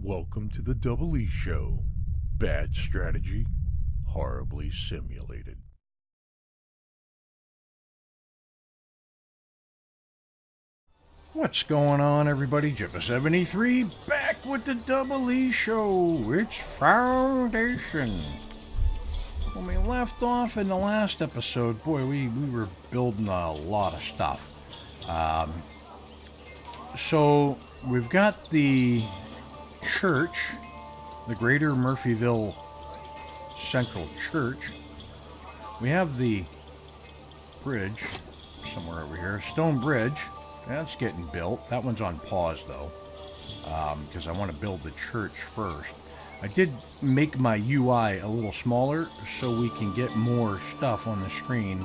Welcome to the DoubleEShow. Bad strategy, horribly simulated. What's going on, everybody? Ep13 back with the DoubleEShow. It's Foundation. When we left off in the last episode, boy, we were building a lot of stuff. So we've got the church, the Greater Murphyville Central Church. We have the bridge somewhere over here, stone bridge. That's getting built. That one's on pause though, because I want to build the church first. I did make my UI a little smaller so we can get more stuff on the screen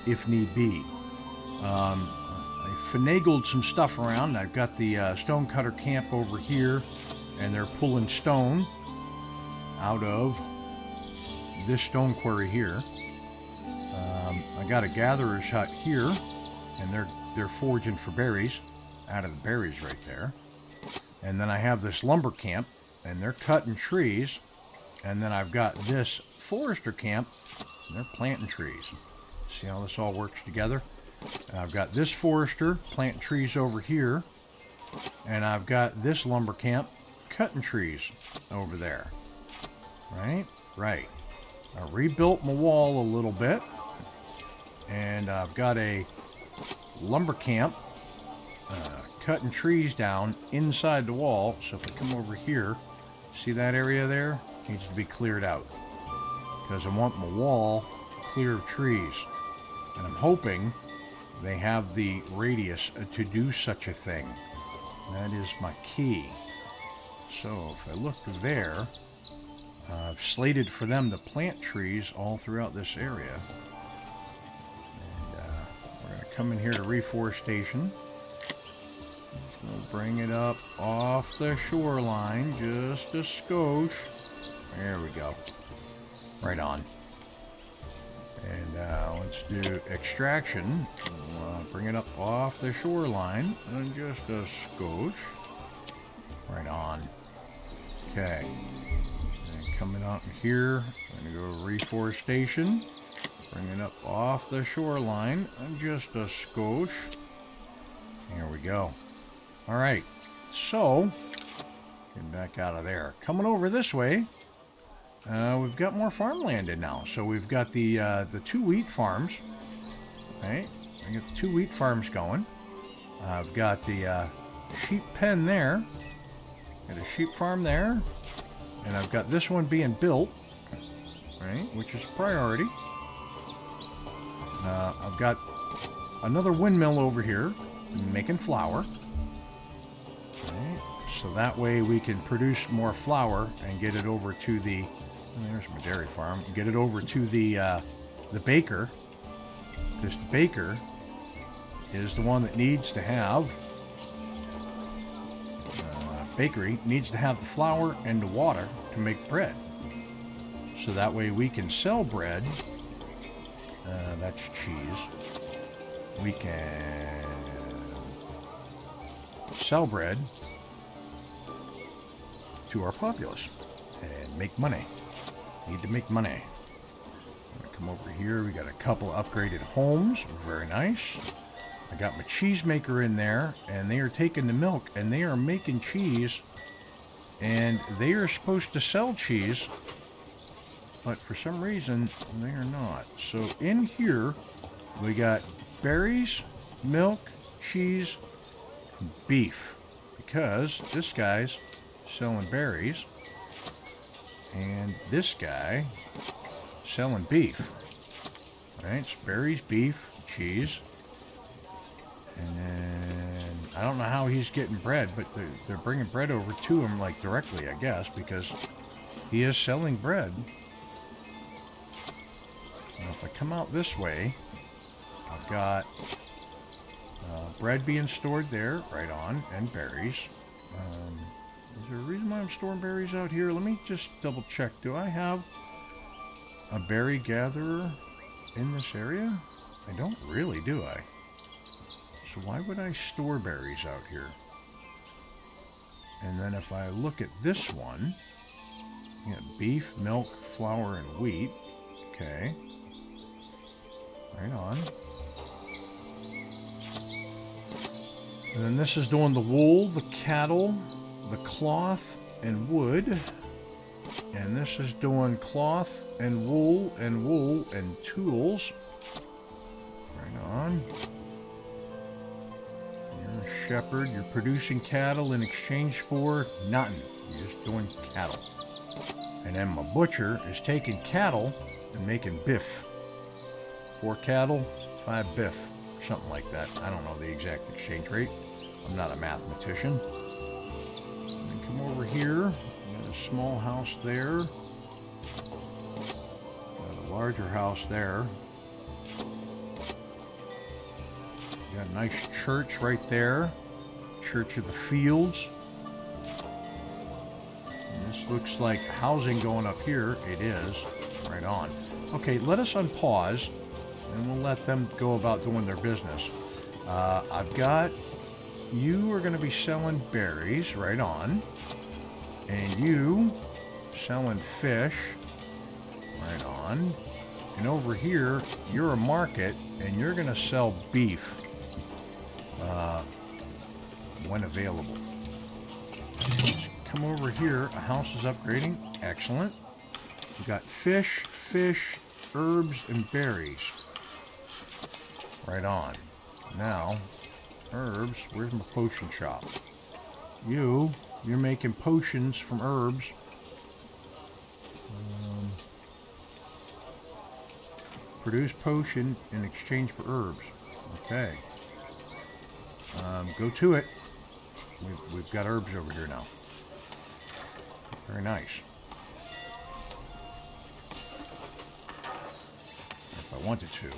if need be. I finagled some stuff around. I've got the stonecutter camp over here, and they're pulling stone out of this stone quarry here. I got a gatherer's hut here, and they're foraging for berries out of the berries right there. And then I have this lumber camp, and they're cutting trees. And then I've got this forester camp, and they're planting trees. See how this all works together? And I've got this forester planting trees over here, and I've got this lumber camp cutting trees over there. Right. I rebuilt my wall a little bit, and I've got a lumber camp cutting trees down inside the wall. So if I come over here, see that area there? Needs to be cleared out, because I want my wall clear of trees. And I'm hoping they have the radius to do such a thing. That is my key. So if I look there, I've slated for them to plant trees all throughout this area. And we're going to come in here to reforestation. We'll bring it up off the shoreline just a skosh. There we go. Right on. And let's do extraction. We'll bring it up off the shoreline and just a skosh. Right on. Okay. And coming out here, I'm going to go to reforestation. Bring it up off the shoreline and just a skosh. Here we go. Alright, so, get back out of there. Coming over this way, we've got more farmland in now. So we've got the 2 wheat farms. Right? I got 2 wheat farms going. I've got the sheep pen there. Got a sheep farm there. And I've got this one being built, right, which is a priority. I've got another windmill over here making flour. Right, so that way we can produce more flour and get it over to the, there's my dairy farm, get it over to the baker, because the baker is the one that needs to have, bakery needs to have the flour and the water to make bread. So that way we can sell bread, that's cheese, we can sell bread to our populace and make money. Need to make money. I'm gonna come over here. We got a couple upgraded homes. Very nice. I got my cheese maker in there, and they are taking the milk and they are making cheese, and they are supposed to sell cheese, but for some reason they are not. So in here we got berries, milk, cheese, beef, because this guy's selling berries and this guy selling beef. Right, it's berries, beef, cheese, and then I don't know how he's getting bread, but they're bringing bread over to him, like directly, I guess, because he is selling bread. Now if I come out this way, I've got bread being stored there, right on, and berries. Is there a reason why I'm storing berries out here? Let me just double check. Do I have a berry gatherer in this area? I don't really, do I? So why would I store berries out here? And then if I look at this one, you got beef, milk, flour, and wheat. Okay. Right on. And then this is doing the wool, the cattle, the cloth, and wood. And this is doing cloth and wool and tools. Right on. You're a shepherd. You're producing cattle in exchange for nothing. You're just doing cattle. And then my butcher is taking cattle and making biff. 4 cattle, 5 biff. Something like that. I don't know the exact exchange rate. I'm not a mathematician. And then come over here. Got a small house there. Got a larger house there. Got a nice church right there. Church of the Fields. And this looks like housing going up here. It is. Right on. Okay, let us unpause. And we'll let them go about doing their business. I've got... You are going to be selling berries. Right on. And you selling fish. Right on. And over here, you're a market, and you're going to sell beef when available. Let's come over here. A house is upgrading. Excellent. We've got fish, herbs, and berries. Right on. Now, herbs. Where's my potion shop? You're making potions from herbs. Produce potion in exchange for herbs. Okay. Go to it. We've got herbs over here now. Very nice. If I wanted to.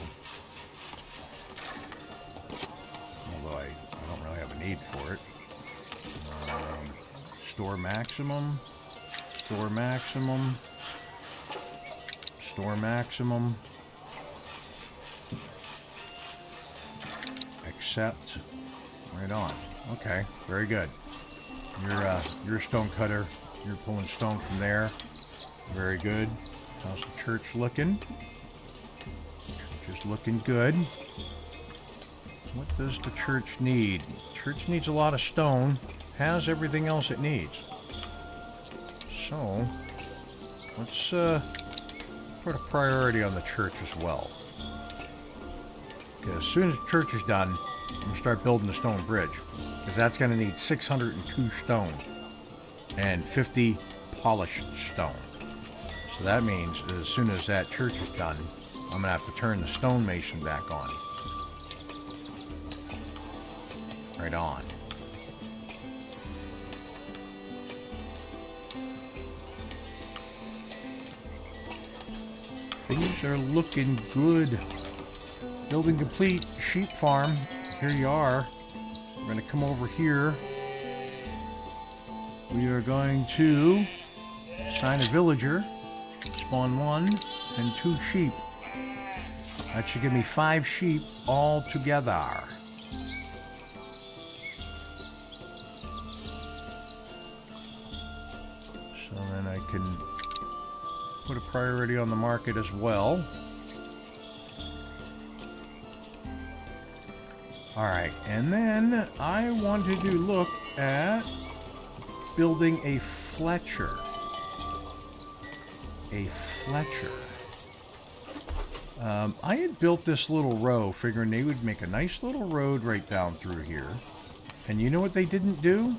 Although I don't really have a need for it. Store maximum. Store maximum. Store maximum. Accept. Right on. Okay, very good. You're a stone cutter. You're pulling stone from there. Very good. How's the church looking? Just looking good. What does the church need? Church needs a lot of stone. Has everything else it needs. So, let's put a priority on the church as well. Because as soon as the church is done, I'm going to start building the stone bridge. Because that's going to need 602 stone. And 50 polished stone. So that means as soon as that church is done, I'm going to have to turn the stonemason back on. Right on. Things are looking good. Building complete. Sheep farm. Here you are. We're going to come over here. We are going to assign a villager. Spawn 1 and 2 sheep. That should give me 5 sheep all together. So then I can put a priority on the market as well. Alright, and then I wanted to look at building a Fletcher. A Fletcher. I had built this little row, figuring they would make a nice little road right down through here. And you know what they didn't do?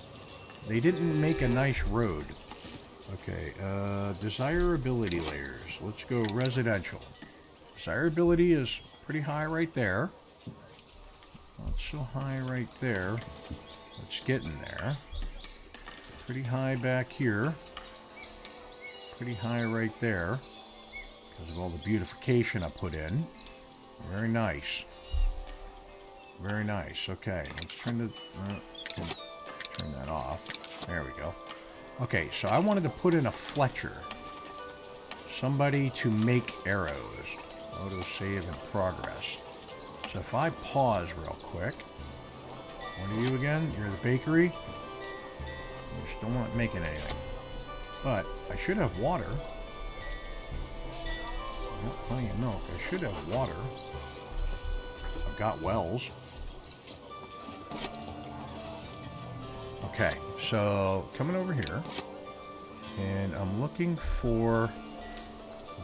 They didn't make a nice road. Okay, desirability layers. Let's go residential. Desirability is pretty high right there. Not so high right there. Let's get in there. Pretty high back here. Pretty high right there. Because of all the beautification I put in. Very nice. Very nice. Okay, let's turn that off. There we go. Okay, so I wanted to put in a Fletcher. Somebody to make arrows. Auto save in progress. So if I pause real quick. What are you again? You're the bakery. We're still not making anything. But I should have water. I've got plenty of milk. I should have water. I've got wells. Okay, so coming over here, and I'm looking for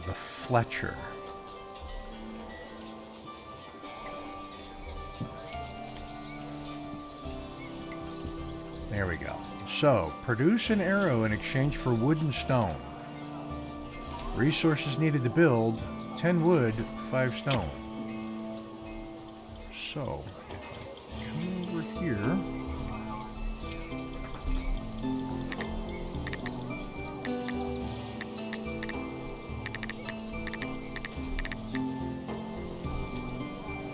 the Fletcher. There we go. So, produce an arrow in exchange for wood and stone. Resources needed to build: 10 wood, 5 stone. So, if I come over here,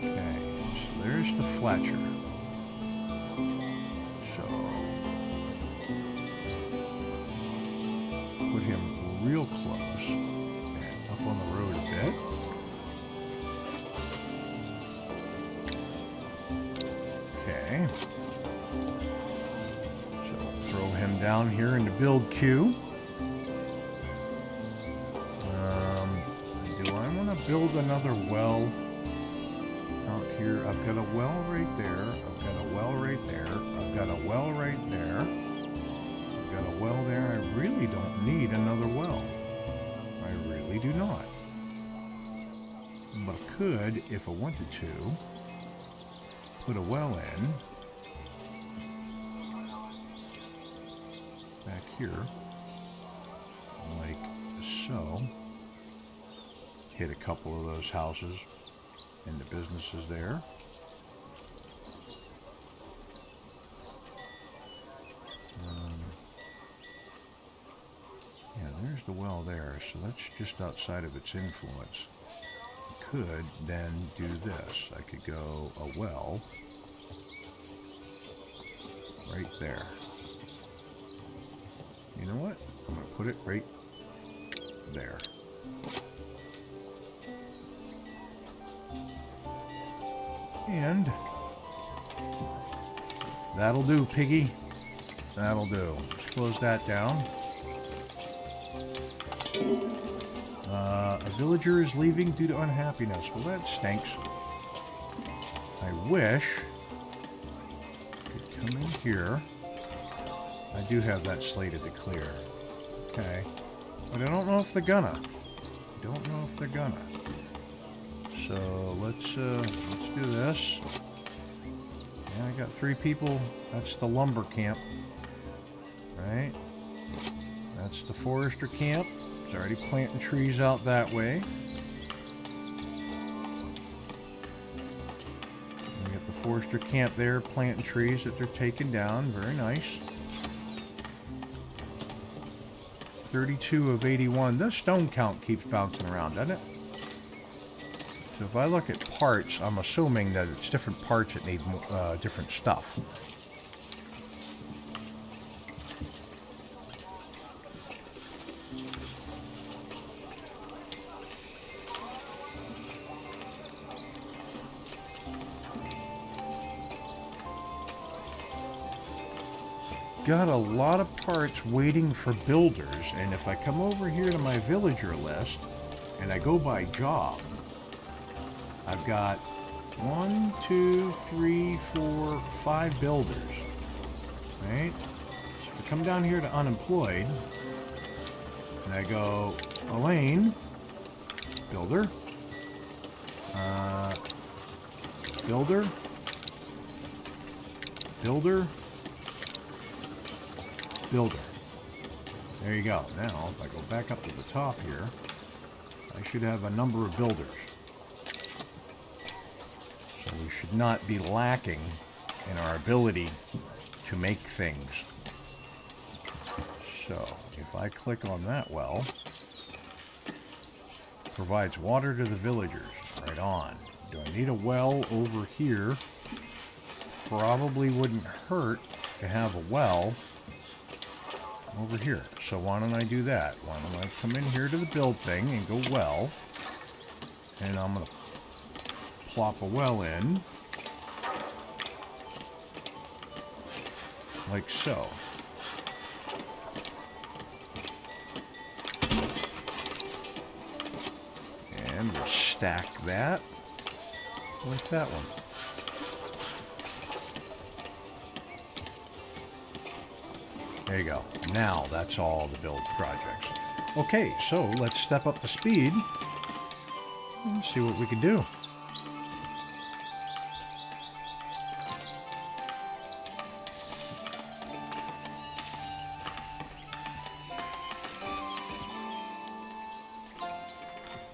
okay, so there's the Fletcher. Real close and up on the road a bit. Okay, so we'll throw him down here in the build queue. Do I want to build another well out here? I've got a well right there. I've got a well right there. I've got a well right there. Got a well there. I really don't need another well. I really do not. But I could, if I wanted to, put a well in back here, like so. Hit a couple of those houses and the businesses there. Yeah, there's the well there, so that's just outside of its influence. I could then do this. I could go a well right there. You know what? I'm going to put it right there. And that'll do, piggy. That'll do. Let's close that down. A villager is leaving due to unhappiness. Well, that stinks. I wish I could come in here. I do have that slated to clear. Okay. But I don't know if they're gonna. Don't know if they're gonna. So let's do this. Yeah, I got 3 people. That's the lumber camp. Right? That's the forester camp. It's already planting trees out that way. We got the forester camp there planting trees that they're taking down. Very nice. 32 of 81. The stone count keeps bouncing around, doesn't it? So if I look at parts, I'm assuming that it's different parts that need different stuff. Got a lot of parts waiting for builders, and if I come over here to my villager list and I go by job, I've got 1, 2, 3, 4, 5 builders. Right? So if I come down here to unemployed and I go Elaine, builder, builder, builder, builder. There you go. Now, if I go back up to the top here, I should have a number of builders. So we should not be lacking in our ability to make things. So, if I click on that well, provides water to the villagers. Right on. Do I need a well over here? Probably wouldn't hurt to have a well over here. So why don't I do that? Why don't I come in here to the build thing and go well, and I'm going to plop a well in like so. stack that with that one. There you go. Now that's all the build projects. Okay, so let's step up the speed and see what we can do.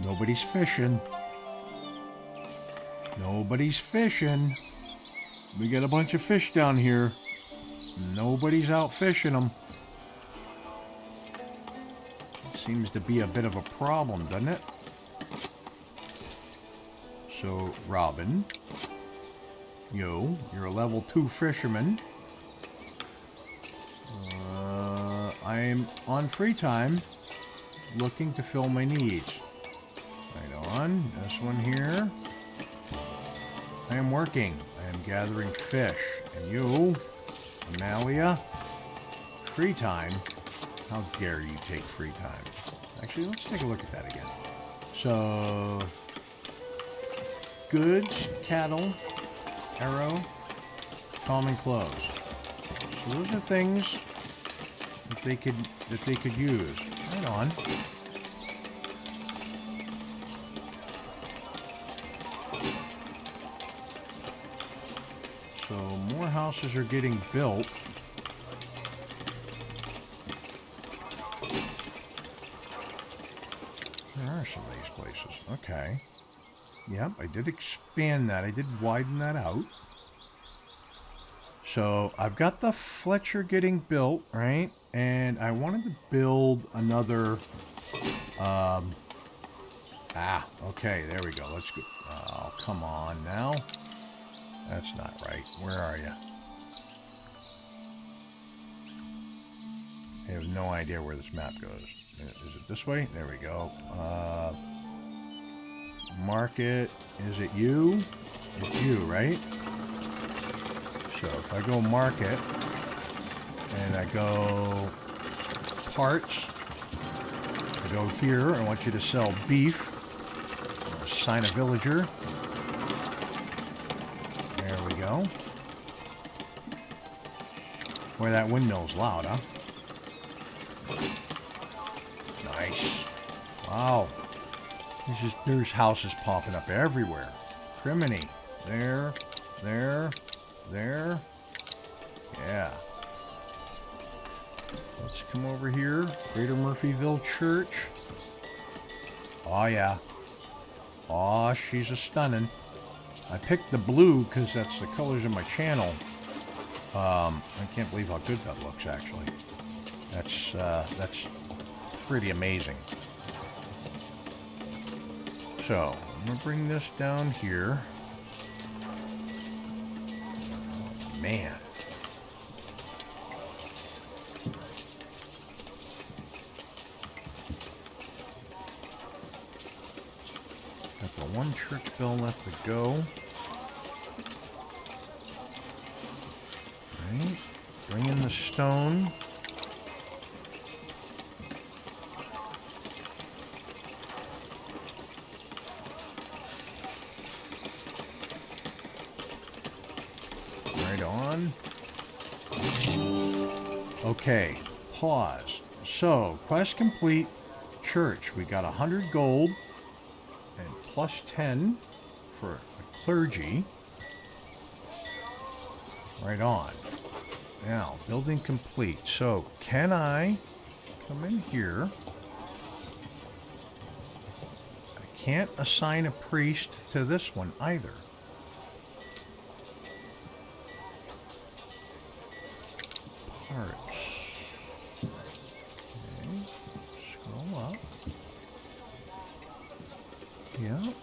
Nobody's fishing. Nobody's fishing. We got a bunch of fish down here. Nobody's out fishing them. Seems to be a bit of a problem, doesn't it? So, Robin, you're a level 2 fisherman. I'm on free time looking to fill my needs. Right on. This one here. I am working. I am gathering fish. And you, Amalia, free time. How dare you take free time? Actually, let's take a look at that again. So, goods, cattle, arrow, common clothes. So those are things that they could use. Right on. So more houses are getting built. There are some of these places. Okay. Yep, I did expand that. I did widen that out. So I've got the Fletcher getting built, right? And I wanted to build another... okay, there we go. Let's go. Oh, come on now. That's not right. Where are you? I have no idea where this map goes. Is it this way? There we go. Market. Is it you? It's you, right? So if I go market and I go parts, I go here. I want you to sell beef. Assign a villager. There we go. Boy, that windmill's loud, huh? Nice. Wow. There's houses popping up everywhere. Criminy. There. There. There. Yeah. Let's come over here. Greater Murphyville Church. Oh, yeah. Oh, she's a stunning. I picked the blue because that's the colors of my channel. I can't believe how good that looks, actually. That's pretty amazing. So, I'm going to bring this down here. Oh, man. Got the one church bell left to go. Right. Bring in the stone. Okay, pause. So, quest complete. Church. We got 100 gold and plus 10 for a clergy. Right on. Now, building complete. So, can I come in here? I can't assign a priest to this one either. Parts. Okay. Scroll up. Yeah.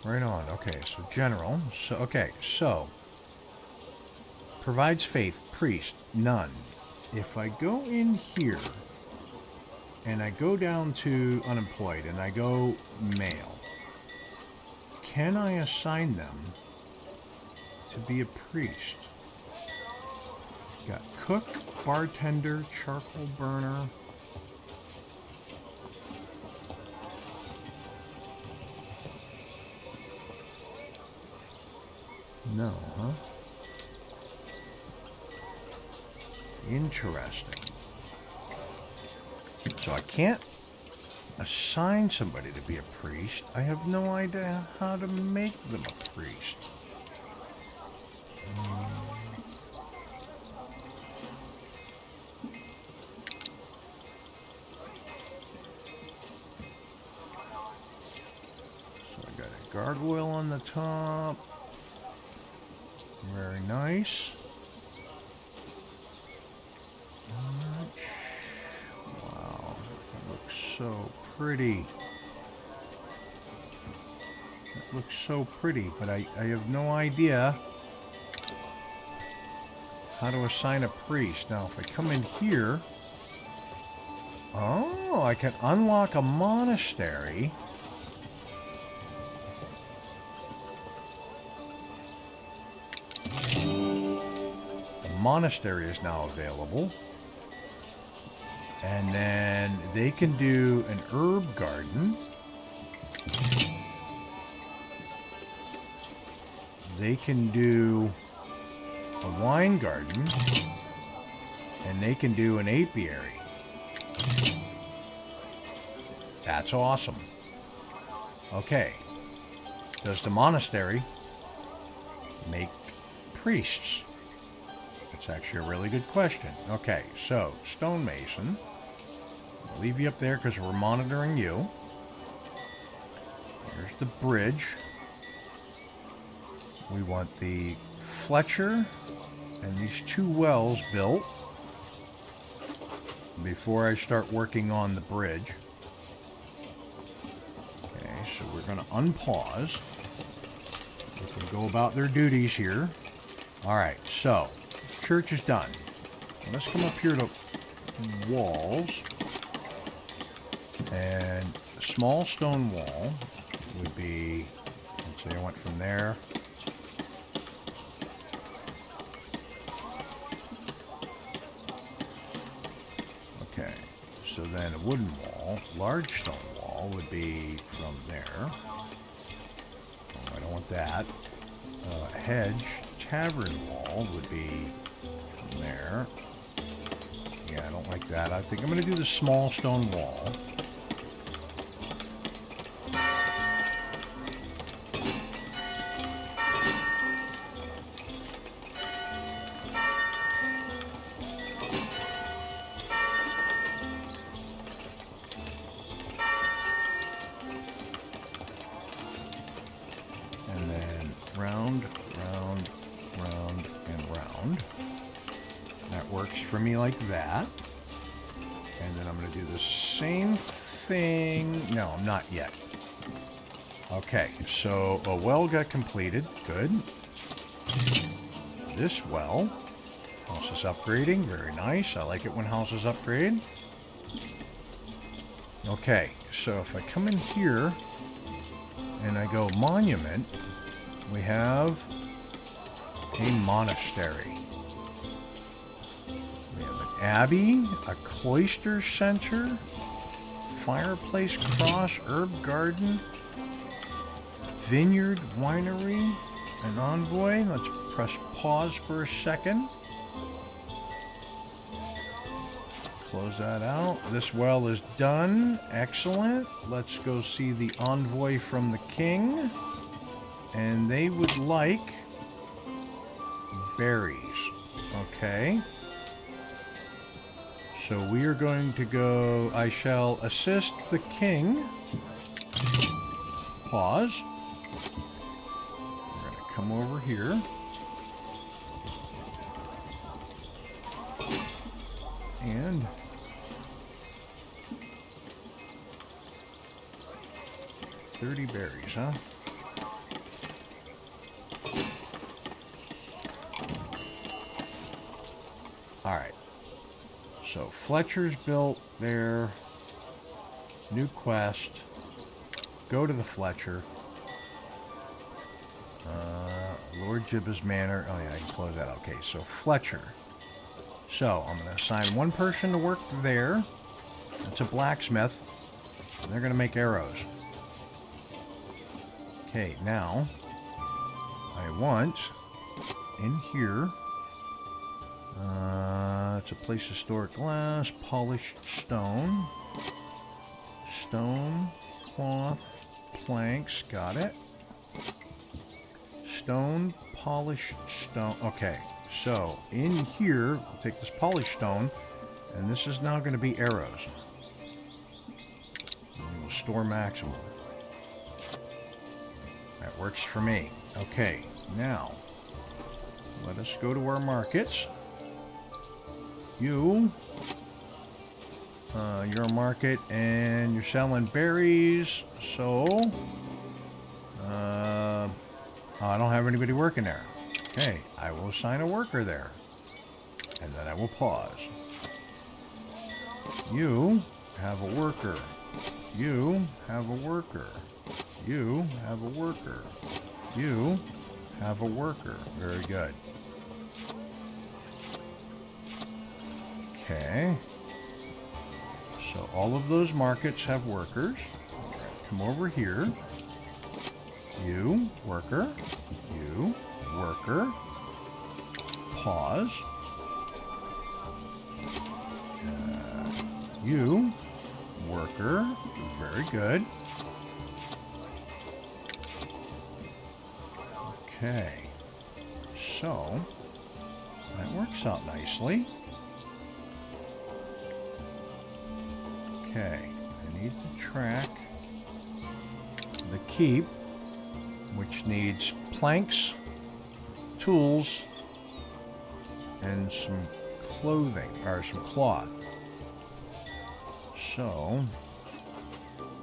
Right on. Okay, so general. So okay, so provides faith, priest, none. If I go in here and I go down to unemployed and I go male, can I assign them to be a priest? Got cook, bartender, charcoal burner. No, huh? Interesting. So I can't assign somebody to be a priest. I have no idea how to make them a priest. So I got a gargoyle on the top. Very nice. Wow, that looks so pretty. That looks so pretty, but I have no idea how to assign a priest. Now, if I come in here, oh, I can unlock a monastery. Monastery is now available, and then they can do an herb garden, they can do a wine garden, and they can do an apiary. That's awesome. Okay, does the monastery make priests? That's actually a really good question. Okay, so stonemason. I'll leave you up there because we're monitoring you. Here's the bridge. We want the Fletcher and these 2 wells built before I start working on the bridge. Okay, so we're going to unpause. We can go about their duties here. All right, so church is done. Let's come up here to walls, and a small stone wall would be, let's say I went from there. Okay, so then a wooden wall, large stone wall would be from there. Oh, I don't want that. Hedge, tavern wall would be from there. Yeah, I don't like that. I think I'm going to do the small stone wall. And then round, round, round, and round. That works for me like that. And then I'm going to do the same thing. No, not yet. Okay, so a well got completed. Good. This well. House is upgrading. Very nice. I like it when houses upgrade. Okay, so if I come in here and I go monument, we have a monastery. We have an abbey, a cloister center, fireplace cross, herb garden, vineyard, winery, an envoy. Let's press pause for a second. Close that out. This well is done. Excellent. Let's go see the envoy from the king. And they would like berries. Okay. So we are going to go, I shall assist the king. Pause. We're going to come over here. And $30 berries, huh? Alright. So Fletcher's built there. New quest. Go to the Fletcher. Lord Jibba's Manor. Oh yeah, I can close that. Okay, so Fletcher. So I'm going to assign one person to work there. It's a blacksmith. And they're going to make arrows. Okay, now I want in here. It's a place to store glass, polished stone, cloth, planks. Got it. Stone, polished stone. Okay, so in here, we'll take this polished stone, and this is now going to be arrows. And we'll store maximum. That works for me. Okay, now let us go to our markets. You're a market and you're selling berries, so I don't have anybody working there. Okay, I will assign a worker there, and then I will pause. You have a worker. You have a worker. You have a worker. You have a worker. Very good. Okay. So all of those markets have workers. Come over here. You, worker. You, worker. Pause. You, worker. Very good. Okay. So, that works out nicely. Okay, I need to track the keep, which needs planks, tools, and some clothing, or some cloth. So,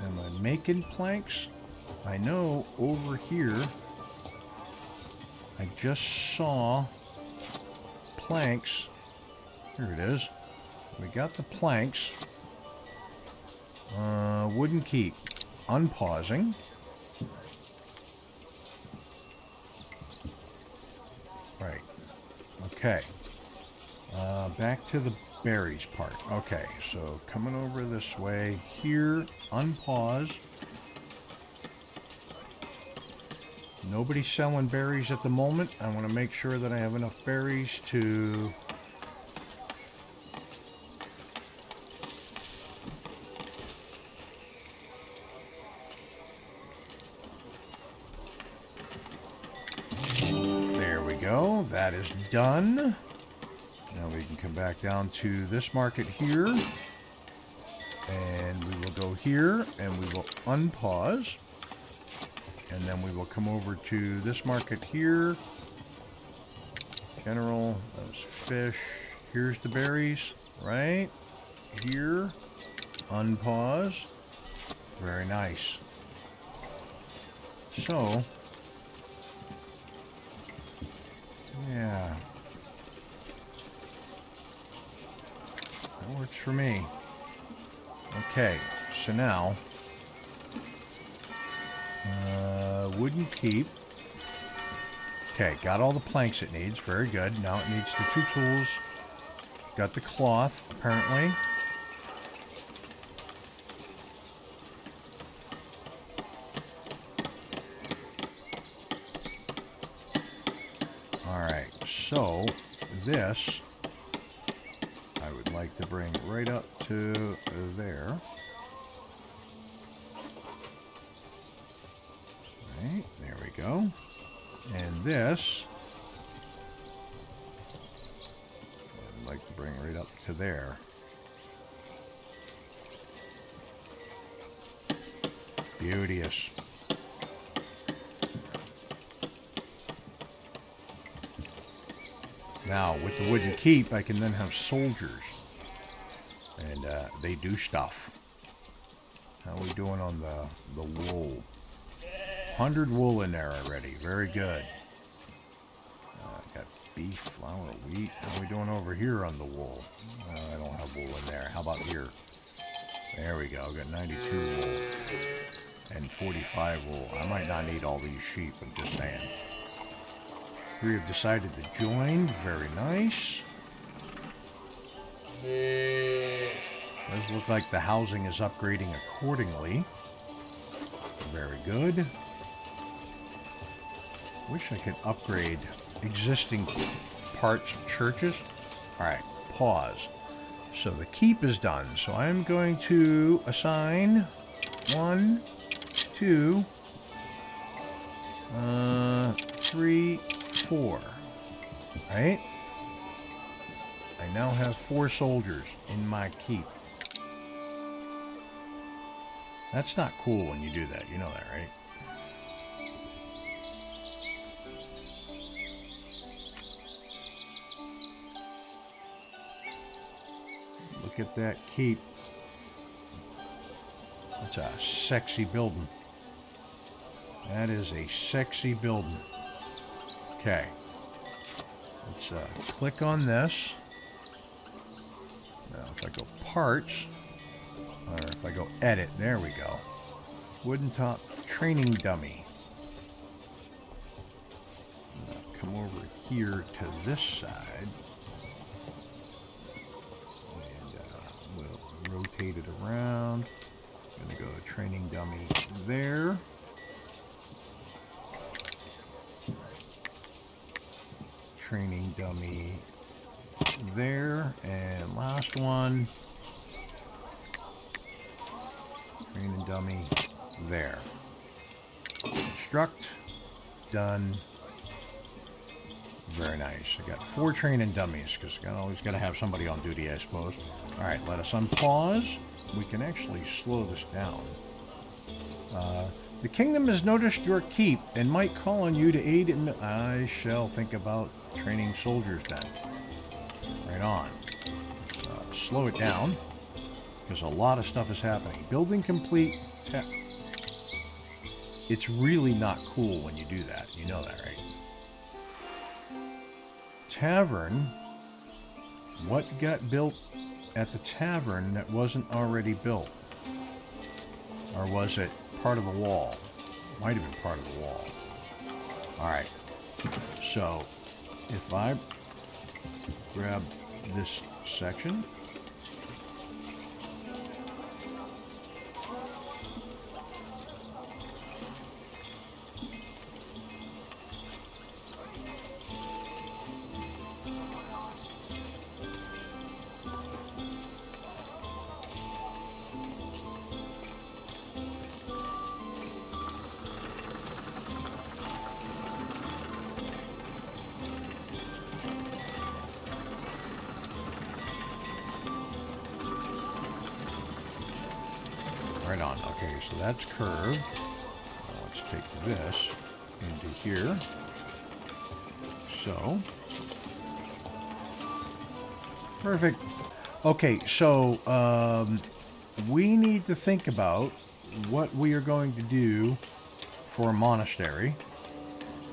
am I making planks? I know over here, I just saw planks. Here it is. We got the planks. Wooden keep. Unpausing. Right. Okay. Back to the berries part. Okay, so coming over this way. Here, unpause. Nobody's selling berries at the moment. I want to make sure that I have enough berries to... There we go. That is done. Now we can come back down to this market here. And we will go here and we will unpause. And then we will come over to this market here. General, those fish. Here's the berries, right? Here. Unpause. Very nice. So, yeah. That works for me. Okay, so now, wooden keep. Okay, got all the planks it needs. Very good. Now it needs the two tools. Got the cloth, apparently. Alright, so this I would like to bring right up to there. Right, there we go. And this I'd like to bring right up to there. Beauteous. Now, with the wooden keep, I can then have soldiers. And they do stuff. How are we doing on the wool? 100 wool in there already. Very good. Got beef, flour, wheat. How are we doing over here on the wool? I don't have wool in there. How about here? There we go. Got 92 wool. And 45 will... I might not need all these sheep, I'm just saying. 3 have decided to join. Very nice. Does look like the housing is upgrading accordingly. Very good. Wish I could upgrade existing parts of churches. Alright, pause. So the keep is done. So I'm going to assign 1, 2, 3, 4. Right? I now have 4 soldiers in my keep. That's not cool when you do that. You know that, right? Look at that keep. That's a sexy building. That is a sexy building. Okay. Let's click on this. Now if I go parts, or if I go edit, there we go. Wooden top training dummy. Come over here to this side. And we'll rotate it around. I'm going to go training dummy there. Training dummy there. And last one. Training dummy there. Construct. Done. Very nice. I got 4 training dummies because I always got to have somebody on duty, I suppose. Alright, let us unpause. We can actually slow this down. The kingdom has noticed your keep and might call on you to aid in... I shall think about training soldiers then. Right on. Slow it down. Because a lot of stuff is happening. Building complete. It's really not cool when you do that. You know that, right? Tavern. What got built at the tavern that wasn't already built? Or was it part of the wall? Might have been part of the wall. Alright. So, if I grab this section... Right on. Okay, so that's curved. Let's take this into here. So. Perfect. Okay, so we need to think about what we are going to do for a monastery.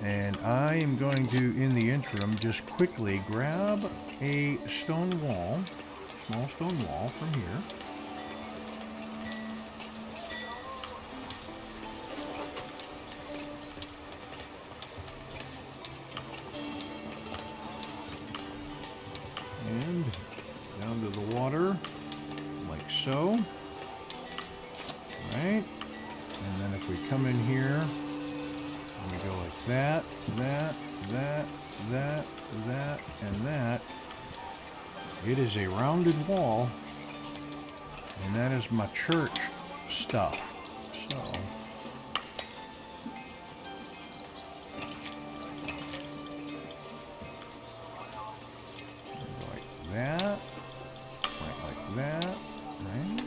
And I am going to, in the interim, just quickly grab a stone wall, small stone wall from here. And down to the water, like so. Right? And then if we come in here, and we go like that, that, and that, it is a rounded wall. And that is my church stuff. So... that, right like that, right?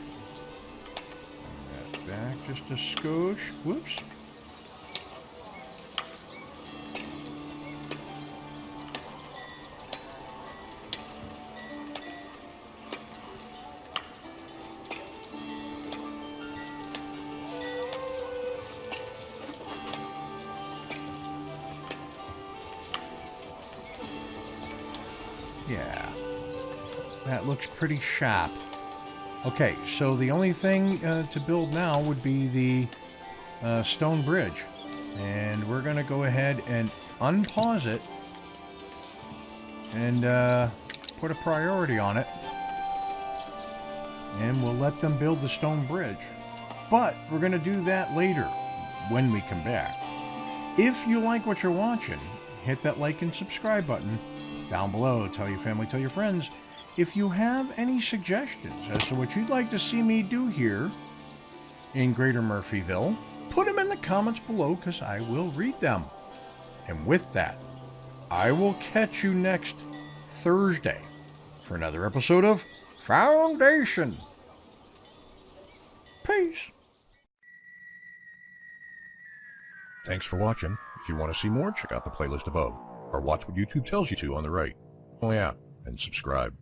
Bring that back just a skosh. Whoops. Yeah. That looks pretty sharp. Okay, so the only thing to build now would be the stone bridge. And we're going to go ahead and unpause it and put a priority on it. And we'll let them build the stone bridge. But we're going to do that later when we come back. If you like what you're watching, hit that like and subscribe button down below. Tell your family, tell your friends. If you have any suggestions as to what you'd like to see me do here in Greater Murphyville, put them in the comments below because I will read them. And with that, I will catch you next Thursday for another episode of Foundation. Peace. Thanks for watching. If you want to see more, check out the playlist above, or watch what YouTube tells you to on the right. Oh yeah, and subscribe.